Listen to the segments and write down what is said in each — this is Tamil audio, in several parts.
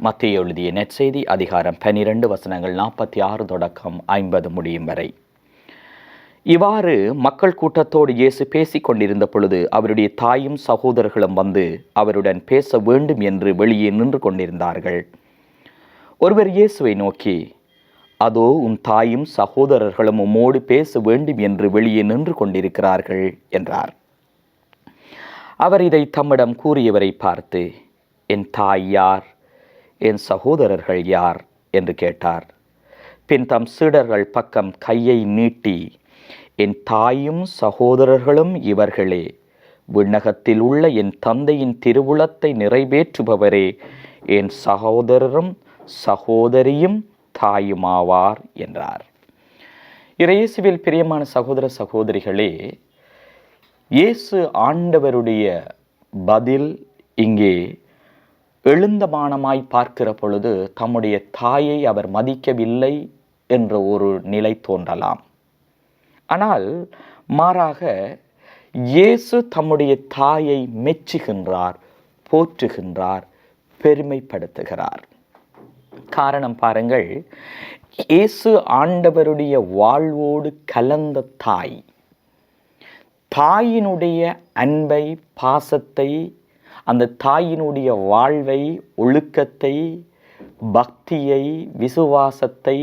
மத்தேயு எழுதிய நற்செய்தி அதிகாரம் 12 வசனங்கள் 46 தொடக்கம் 50 முடியும் வரை. இவ்வாறு மக்கள் கூட்டத்தோடு இயேசு பேசிக் கொண்டிருந்த பொழுது அவருடைய தாயும் சகோதரர்களும் வந்து அவருடன் பேச வேண்டும் என்று வெளியே நின்று கொண்டிருந்தார்கள். ஒருவர் இயேசுவை நோக்கி, அதோ உன் தாயும் சகோதரர்களும் உம்மோடு பேச வேண்டும் என்று வெளியே நின்று கொண்டிருக்கிறார்கள் என்றார். அவர் இதை தம்மிடம் கூறியவரை பார்த்து, என் தாய் யார், என் சகோதரர்கள் யார் என்று கேட்டார். பின் தம் சீடர்கள் பக்கம் கையை நீட்டி, என் தாயும் சகோதரர்களும் இவர்களே, விண்ணகத்தில் உள்ள என் தந்தையின் திருவுளத்தை நிறைவேற்றுபவரே என் சகோதரரும் சகோதரியும் தாயுமாவார் என்றார். இயேசுவில் பிரியமான சகோதர சகோதரிகளே, இயேசு ஆண்டவருடைய பதில் இங்கே எழுந்தமானமாய் பார்க்கிற பொழுது தம்முடைய தாயை அவர் மதிக்கவில்லை என்ற ஒரு நிலை தோன்றலாம். ஆனால் மாறாக இயேசு தம்முடைய தாயை மெச்சுகின்றார், போற்றுகின்றார், பெருமைப்படுத்துகிறார். காரணம் பாருங்கள், இயேசு ஆண்டவருடைய வாழ்வோடு கலந்த தாய். தாயினுடைய அன்பை, பாசத்தை, அந்த தாயினுடைய வாழ்வை, ஒழுக்கத்தை, பக்தியை, விசுவாசத்தை,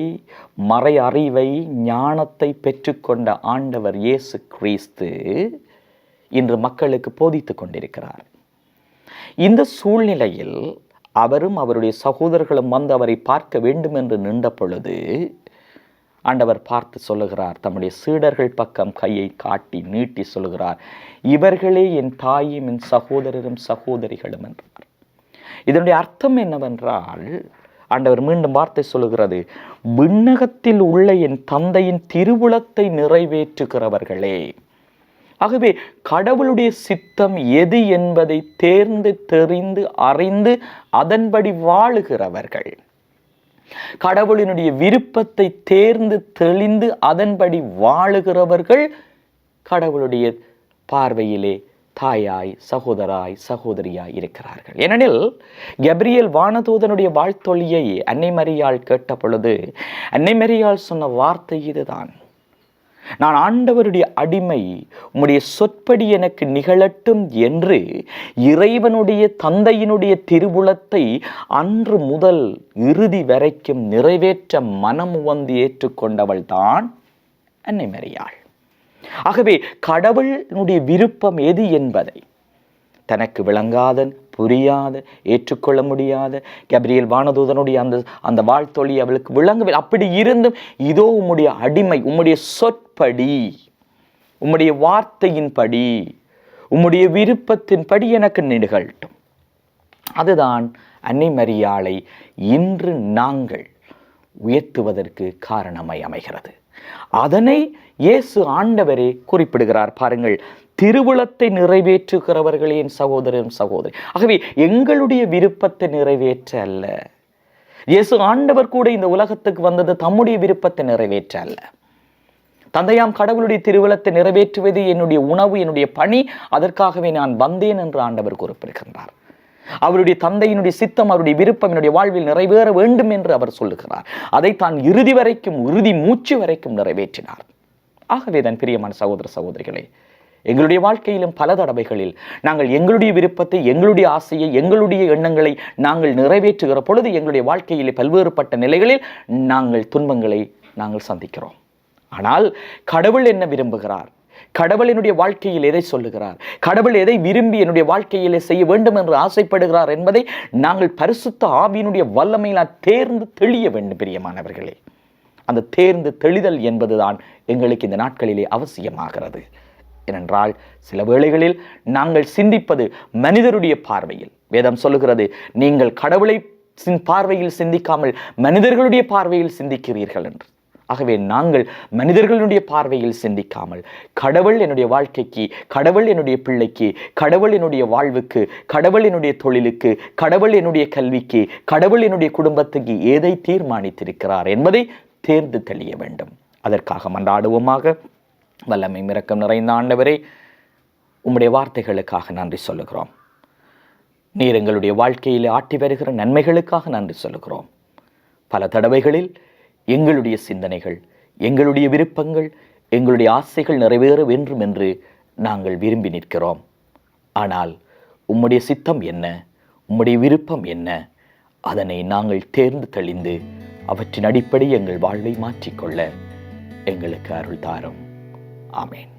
மறை அறிவை, ஞானத்தை பெற்றுக்கொண்ட ஆண்டவர் இயேசு கிறிஸ்து இன்று மக்களுக்கு போதித்து கொண்டிருக்கிறார். இந்த சூழ்நிலையில் அவரும் அவருடைய சகோதரர்களும் வந்து அவரை பார்க்க வேண்டும் என்று நின்ற பொழுது ஆண்டவர் பார்த்து சொல்லுகிறார், தம்முடைய சீடர்கள் பக்கம் கையை காட்டி நீட்டி சொல்லுகிறார், இவர்களே என் தாயும் என் சகோதரரும் சகோதரிகளும் என்றார். இதனுடைய அர்த்தம் என்னவென்றால், ஆண்டவர் மீண்டும் வார்த்தை சொல்லுகிறது, விண்ணகத்தில் உள்ள என் தந்தையின் திருவுளத்தை நிறைவேற்றுகிறவர்களே. ஆகவே கடவுளுடைய சித்தம் எது என்பதை தேர்ந்து தெரிந்து அறிந்து அதன்படி வாழுகிறவர்கள், கடவுளினுடைய விருப்பத்தை தேர்ந்து தெளிந்து அதன்படி வாழுகிறவர்கள் கடவுளுடைய பார்வையிலே தாயாய், சகோதராய், சகோதரியாய் இருக்கிறார்கள். ஏனெனில் கபிரியேல் வானதூதனுடைய வாழ்த்தொழியை அன்னை மரியாள் கேட்ட பொழுது அன்னை மரியாள் சொன்ன வார்த்தை இதுதான், நான் ஆண்டவருடைய அடிமை, உம்முடைய சொற்படி எனக்கு நிகழட்டும் என்று இறைவனுடைய தந்தையினுடைய திருவுளத்தை அன்று முதல் இறுதி வரைக்கும் நிறைவேற்ற மனம் வந்து ஏற்றுக்கொண்டவள் தான் அன்னை மரியாள். ஆகவே கடவுளுடைய விருப்பம் எது என்பதை தனக்கு விளங்காத, புரியாத, ஏற்றுக்கொள்ள முடியாத கபிரியேல் வானதூதனுடைய அந்த வாழ்த்தொழி அவளுக்கு விளங்கவில்லை. அப்படி இருந்தும், இதோ உம்முடைய அடிமை, உம்முடைய சொற்படி, உம்முடைய வார்த்தையின்படி, உம்முடைய விருப்பத்தின்படி எனக்கு நிகழட்டும். அதுதான் அன்னை மரியாளை இன்று நாங்கள் உயர்த்துவதற்கு காரணமாய் அமைகிறது. அதனை இயேசு ஆண்டவரே குறிப்பிடுகிறார். பாருங்கள், திருவுளத்தை நிறைவேற்றுகிறவர்களே என் சகோதரரும் சகோதரி. ஆகவே எங்களுடைய விருப்பத்தை நிறைவேற்ற அல்ல, இயேசு ஆண்டவர் கூட இந்த உலகத்துக்கு வந்தது தம்முடைய விருப்பத்தை நிறைவேற்ற அல்ல. தந்தையாம் கடவுளுடைய திருவுளத்தை நிறைவேற்றுவது என்னுடைய உணவு, என்னுடைய பணி, அதற்காகவே நான் வந்தேன் என்று ஆண்டவர் குறிப்பிடுகின்றார். அவருடைய தந்தையினுடைய சித்தம், அவருடைய விருப்பம் என்னுடைய வாழ்வில் நிறைவேற வேண்டும் என்று அவர் சொல்லுகிறார். அதை தான் இறுதி வரைக்கும், இறுதி மூச்சு வரைக்கும் நிறைவேற்றினார். ஆகவே தான் பிரியமான சகோதர சகோதரிகளே, எங்களுடைய வாழ்க்கையிலும் பல தடவைகளில் நாங்கள் எங்களுடைய விருப்பத்தை, எங்களுடைய ஆசையை, எங்களுடைய எண்ணங்களை நாங்கள் நிறைவேற்றுகிற பொழுது எங்களுடைய வாழ்க்கையிலே பல்வேறுபட்ட நிலைகளில் நாங்கள் துன்பங்களை நாங்கள் சந்திக்கிறோம். ஆனால் கடவுள் என்ன விரும்புகிறார், கடவுள் என்னுடைய வாழ்க்கையில் எதை சொல்லுகிறார், கடவுள் எதை விரும்பி என்னுடைய வாழ்க்கையிலே செய்ய வேண்டும் என்று ஆசைப்படுகிறார் என்பதை நாங்கள் பரிசுத்த ஆவியினுடைய வல்லமையினால் தேர்ந்து தெளிய வேண்டும். பிரியமானவர்களே, அந்த தேர்ந்து தெளிதல் என்பதுதான் எங்களுக்கு இந்த நாட்களிலே அவசியமாகிறது. ஏனென்றால் சில வேளைகளில் நாங்கள் சிந்திப்பது மனிதருடைய பார்வையில். வேதம் சொல்லுகிறது, நீங்கள் கடவுளை பார்வையில் சிந்திக்காமல் மனிதர்களுடைய பார்வையில் சிந்திக்கிறீர்கள் என்று. ஆகவே நாங்கள் மனிதர்களுடைய பார்வையில் சிந்திக்காமல், கடவுள் என்னுடைய வாழ்க்கைக்கு, கடவுள் என்னுடைய பிள்ளைக்கு, கடவுள் என்னுடைய வாழ்வுக்கு, கடவுள் என்னுடைய தொழிலுக்கு, கடவுள் என்னுடைய கல்விக்கு, கடவுள் என்னுடைய குடும்பத்துக்கு எதை தீர்மானித்திருக்கிறார் என்பதை தேர்ந்து தெளிய வேண்டும். அதற்காக மன்றாடுவோமாக. வல்லமை இரக்கம் நிறைந்த ஆண்டவரே, உம்முடைய வார்த்தைகளுக்காக நன்றி சொல்லுகிறோம். நீர் எங்களுடைய வாழ்க்கையில் ஆட்டி வருகிற நன்மைகளுக்காக நன்றி சொல்லுகிறோம். பல தடவைகளில் எங்களுடைய சிந்தனைகள், எங்களுடைய விருப்பங்கள், எங்களுடைய ஆசைகள் நிறைவேற வேண்டும் என்று நாங்கள் விரும்பி நிற்கிறோம். ஆனால் உம்முடைய சித்தம் என்ன, உம்முடைய விருப்பம் என்ன, அதனை நாங்கள் தேர்ந்து தெளிந்து அவற்றின் அடிப்படை எங்கள் வாழ்வை மாற்றிக்கொள்ள எங்களுக்கு அருள் தாரும். ஆமேன்.